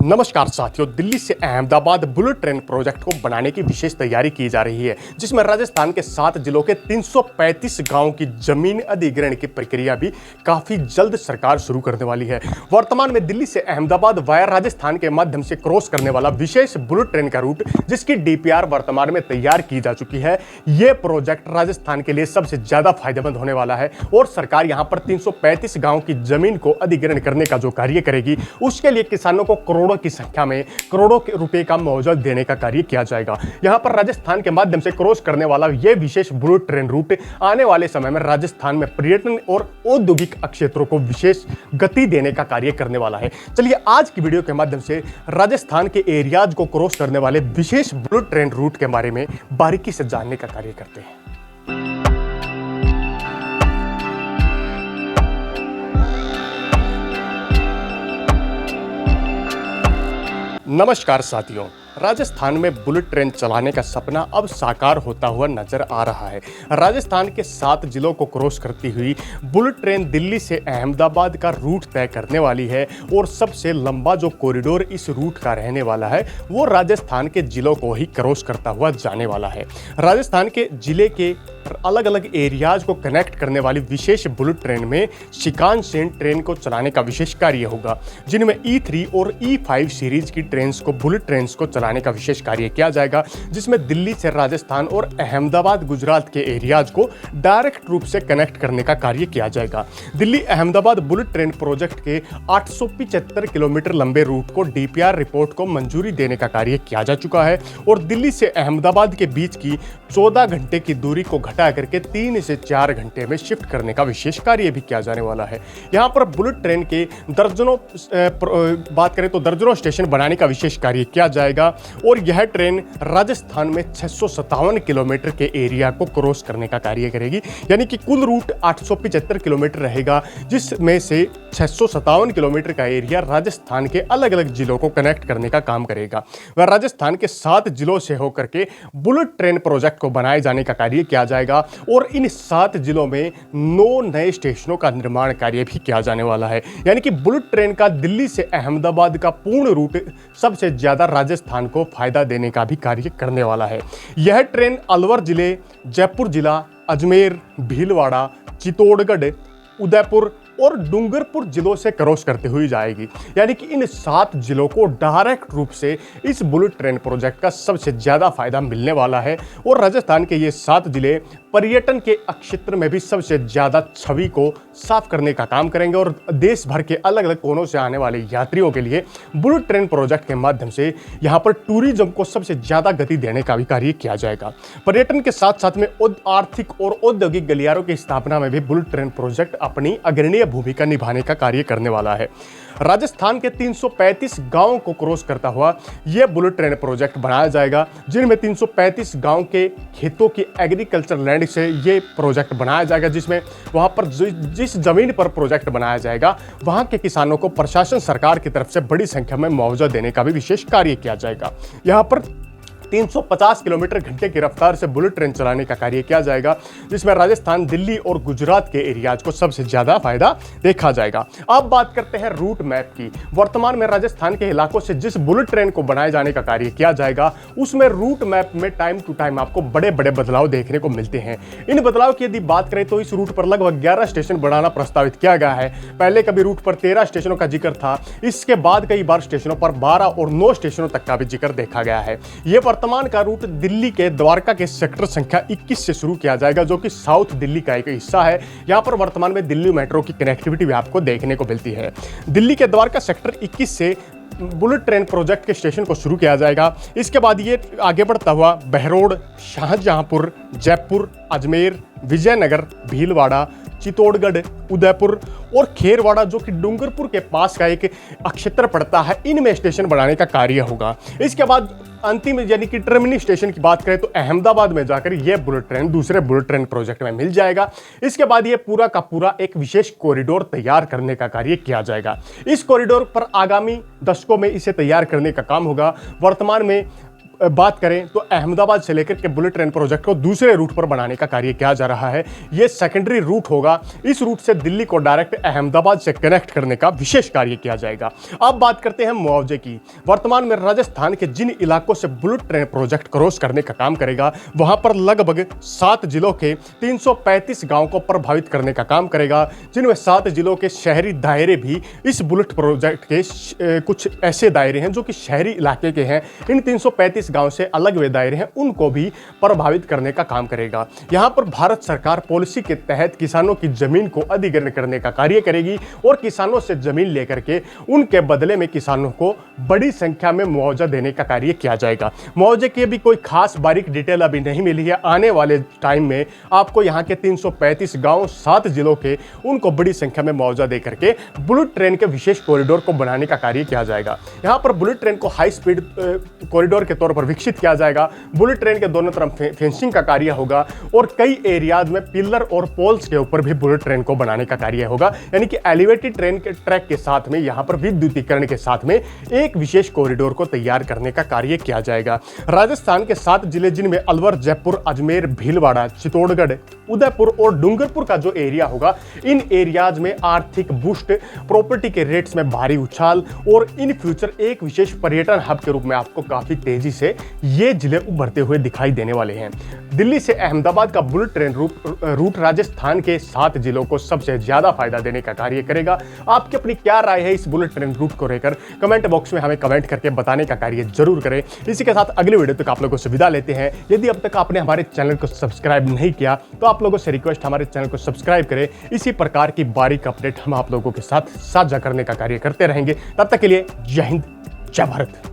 नमस्कार साथियों, दिल्ली से अहमदाबाद बुलेट ट्रेन प्रोजेक्ट को बनाने की विशेष तैयारी की जा रही है, जिसमें राजस्थान के 7 जिलों के 335 गांवों की जमीन अधिग्रहण की प्रक्रिया भी काफी जल्द सरकार शुरू करने वाली है। वर्तमान में दिल्ली से अहमदाबाद वाया राजस्थान के माध्यम से क्रॉस करने वाला विशेष बुलेट ट्रेन का रूट, जिसकी डीपीआर वर्तमान में तैयार की जा चुकी है, यह प्रोजेक्ट राजस्थान के लिए सबसे ज्यादा फायदेमंद होने वाला है और सरकार यहां पर 335 गांवों की जमीन को अधिग्रहण करने का जो कार्य करेगी, उसके लिए किसानों को करोड़ों की संख्या में करोड़ों के रुपए का मुआवजा देने का कार्य किया जाएगा। यहां पर राजस्थान के माध्यम से क्रॉस करने वाला यह विशेष बुलेट ट्रेन रूट आने वाले समय में राजस्थान में पर्यटन और औद्योगिक क्षेत्रों को विशेष गति देने का कार्य करने वाला है। चलिए आज की वीडियो के माध्यम से राजस्थान के एरियाज को क्रॉस करने वाले विशेष बुलेट ट्रेन रूट के बारे में बारीकी से जानने का कार्य करते हैं। नमस्कार साथियों, राजस्थान में बुलेट ट्रेन चलाने का सपना अब साकार होता हुआ नजर आ रहा है। राजस्थान के 7 जिलों को क्रॉस करती हुई बुलेट ट्रेन दिल्ली से अहमदाबाद का रूट तय करने वाली है और सबसे लंबा जो कॉरिडोर इस रूट का रहने वाला है वो राजस्थान के जिलों को ही क्रॉस करता हुआ जाने वाला है। राजस्थान के जिले के अलग अलग एरियाज को कनेक्ट करने वाली विशेष बुलेट ट्रेन में शिकानसेन ट्रेन को चलाने का विशेष कार्य होगा, जिनमें E3 और E5 सीरीज की ट्रेन्स को बुलेट ट्रेन्स को चलाने का विशेष कार्य किया जाएगा, जिसमें दिल्ली से राजस्थान और अहमदाबाद गुजरात के एरियाज को डायरेक्ट रूप से कनेक्ट करने का कार्य किया जाएगा। Delhi Ahmedabad bullet train project के 875 किलोमीटर लंबे रूट को डीपीआर रिपोर्ट को मंजूरी देने का कार्य किया जा चुका है और दिल्ली से अहमदाबाद के बीच की 14 घंटे की दूरी को घटा करके 3 से 4 घंटे में शिफ्ट करने का विशेष कार्य भी किया जाने वाला है। यहां पर बुलेट ट्रेन के दर्जनों बात करें तो दर्जनों स्टेशन बनाने का विशेष कार्य किया जाएगा और यह ट्रेन राजस्थान में 657 किलोमीटर के एरिया को क्रॉस करने का कार्य करेगी, यानी कि कुल रूट 875 किलोमीटर रहेगा, जिसमें से 657 किलोमीटर का एरिया राजस्थान के अलग अलग जिलों को कनेक्ट करने का काम करेगा। वह राजस्थान के 7 जिलों से होकर के बुलेट ट्रेन प्रोजेक्ट को बनाए जाने का कार्य किया जाएगा और इन 7 जिलों में 9 नए स्टेशनों का निर्माण कार्य भी किया जाने वाला है, यानी कि बुलेट ट्रेन का दिल्ली से अहमदाबाद का पूर्ण रूट सबसे ज्यादा राजस्थान को फायदा देने का भी कार्य करने वाला है। यह ट्रेन अलवर जिले, जयपुर जिला, अजमेर, भीलवाड़ा, चित्तौड़गढ़, उदयपुर और डूंगरपुर जिलों से क्रॉस करते हुए जाएगी, यानी कि इन 7 जिलों को डायरेक्ट रूप से इस बुलेट ट्रेन प्रोजेक्ट का सबसे ज्यादा फायदा मिलने वाला है और राजस्थान के ये 7 जिले पर्यटन के क्षेत्र में भी सबसे ज्यादा छवि को साफ करने का काम करेंगे और देश भर के अलग अलग कोनों से आने वाले यात्रियों के लिए बुलेट ट्रेन प्रोजेक्ट के माध्यम से यहाँ पर टूरिज्म को सबसे ज्यादा गति देने का भी कार्य किया जाएगा। पर्यटन के साथ साथ में आर्थिक और औद्योगिक गलियारों की स्थापना में भी बुलेट ट्रेन प्रोजेक्ट अपनी अग्रणीय भूमिका निभाने का कार्य करने वाला है। राजस्थान के 335 गांवों को क्रॉस करता हुआ यह बुलेट ट्रेन प्रोजेक्ट बनाया जाएगा, जिनमें 335 गांव के खेतों की एग्रीकल्चर लैंड से यह प्रोजेक्ट बनाया जाएगा, जिसमें वहां पर जिस जमीन पर प्रोजेक्ट बनाया जाएगा वहां के किसानों को प्रशासन सरकार की तरफ से बड़ी संख्या में मुआवजा देने का भी विशेष कार्य किया जाएगा। यहां पर 350 किलोमीटर घंटे की रफ्तार से बुलेट ट्रेन चलाने का कार्य किया जाएगा, जिसमें राजस्थान, दिल्ली और गुजरात के एरियाज को सबसे ज्यादा फायदा देखा जाएगा। अब बात करते हैं रूट मैप की। वर्तमान में राजस्थान के इलाकों से जिस बुलेट ट्रेन को बनाए जाने का कार्य किया जाएगा, उसमें रूट मैप में टाइम टू टाइम आपको बड़े बड़े बदलाव देखने को मिलते हैं। इन बदलाव की यदि बात करें तो इस रूट पर लगभग 11 स्टेशन बढ़ाना प्रस्तावित किया गया है। पहले कभी रूट पर 13 स्टेशनों का जिक्र था, इसके बाद कई बार स्टेशनों पर 12 और 9 स्टेशनों तक का भी जिक्र देखा गया है। यह वर्तमान का रूट दिल्ली के द्वारका के सेक्टर संख्या 21 से शुरू किया जाएगा, जो कि साउथ दिल्ली का एक हिस्सा है। यहां पर वर्तमान में दिल्ली मेट्रो की कनेक्टिविटी भी आपको देखने को मिलती है। दिल्ली के द्वारका सेक्टर 21 से बुलेट ट्रेन प्रोजेक्ट के स्टेशन को शुरू किया जाएगा। इसके बाद ये आगे बढ़ता हुआ बहरोड, शाहजहांपुर, जयपुर, अजमेर, विजयनगर, भीलवाड़ा, चित्तौड़गढ़, उदयपुर और खेरवाड़ा, जो कि डूंगरपुर के पास का एक क्षेत्र पड़ता है, इनमें स्टेशन बनाने का कार्य होगा। इसके बाद अंतिम यानी कि टर्मिनी स्टेशन की बात करें तो अहमदाबाद में जाकर यह बुलेट ट्रेन दूसरे बुलेट ट्रेन प्रोजेक्ट में मिल जाएगा। इसके बाद यह पूरा का पूरा एक विशेष कॉरिडोर तैयार करने का कार्य किया जाएगा। इस कॉरिडोर पर आगामी दशकों में इसे तैयार करने का काम होगा। वर्तमान में बात करें तो अहमदाबाद से लेकर के बुलेट ट्रेन प्रोजेक्ट को दूसरे रूट पर बनाने का कार्य किया जा रहा है। यह सेकेंडरी रूट होगा। इस रूट से दिल्ली को डायरेक्ट अहमदाबाद से कनेक्ट करने का विशेष कार्य किया जाएगा। अब बात करते हैं मुआवजे की। वर्तमान में राजस्थान के जिन इलाकों से बुलेट ट्रेन प्रोजेक्ट क्रॉस करने का काम करेगा, वहां पर लगभग 7 जिलों के 335 गांव को प्रभावित करने का काम करेगा, जिनमें 7 जिलों के शहरी दायरे भी इस बुलेट प्रोजेक्ट के कुछ ऐसे दायरे हैं जो कि शहरी इलाके के हैं। इन 335 गांव से अलग वे दायरे हैं, उनको भी प्रभावित करने का काम करेगा। यहां पर भारत सरकार पॉलिसी के तहत किसानों की जमीन को अधिग्रहण करने का कार्य करेगी और किसानों से जमीन लेकर के उनके बदले में किसानों को बड़ी संख्या में मुआवजा देने का कार्य किया जाएगा। मुआवजे की भी कोई खास बारीक डिटेल अभी नहीं मिली है। आने वाले टाइम में आपको यहां के 335 गांव 7 जिलों के उनको बड़ी संख्या में मुआवजा देकर के बुलेट ट्रेन के विशेष कॉरिडोर को बनाने का कार्य किया जाएगा। यहां पर बुलेट ट्रेन को हाई स्पीड कॉरिडोर के तौर पर विकसित किया जाएगा। बुलेट ट्रेन के दोनों तरफ फेंसिंग का कार्य होगा और कई एरियाज में पिलर और पोल्स के ऊपर भी बुलेट ट्रेन को बनाने का कार्य होगा। यानी कि एलिवेटेड ट्रेन के ट्रैक के साथ में यहां पर विद्युतीकरण के साथ में एक विशेष कॉरिडोर को तैयार करने का कार्य किया जाएगा। राजस्थान के 7 जिले जिनमें अलवर, जयपुर, अजमेर, भीलवाड़ा, चित्तौड़गढ़, उदयपुर और डूंगरपुर का जो एरिया होगा, इन एरियाज में आर्थिक बूस्ट, प्रॉपर्टी के रेट्स में भारी उछाल और इन फ्यूचर एक विशेष पर्यटन हब के रूप में आपको काफी तेजी से ये जिले उभरते हुए दिखाई देने वाले हैं। दिल्ली से अहमदाबाद का बुलेट ट्रेन रूट राजस्थान के 7 जिलों को सबसे ज्यादा फायदा देने का कार्य करेगा। आपकी अपनी क्या राय है इस बुलेट ट्रेन रूट को लेकर? कमेंट बॉक्स में हमें कमेंट करके बताने का कार्य जरूर करें। इसी के साथ अगले वीडियो तक आप लोगों से विदा लेते हैं। यदि अब तक आपने हमारे चैनल को सब्सक्राइब नहीं किया तो आप लोगों से रिक्वेस्ट, हमारे चैनल को सब्सक्राइब करें। इसी प्रकार की बारीक अपडेट हम आप लोगों के साथ साझा करने का कार्य करते रहेंगे। तब तक के लिए जय हिंद, जय भारत।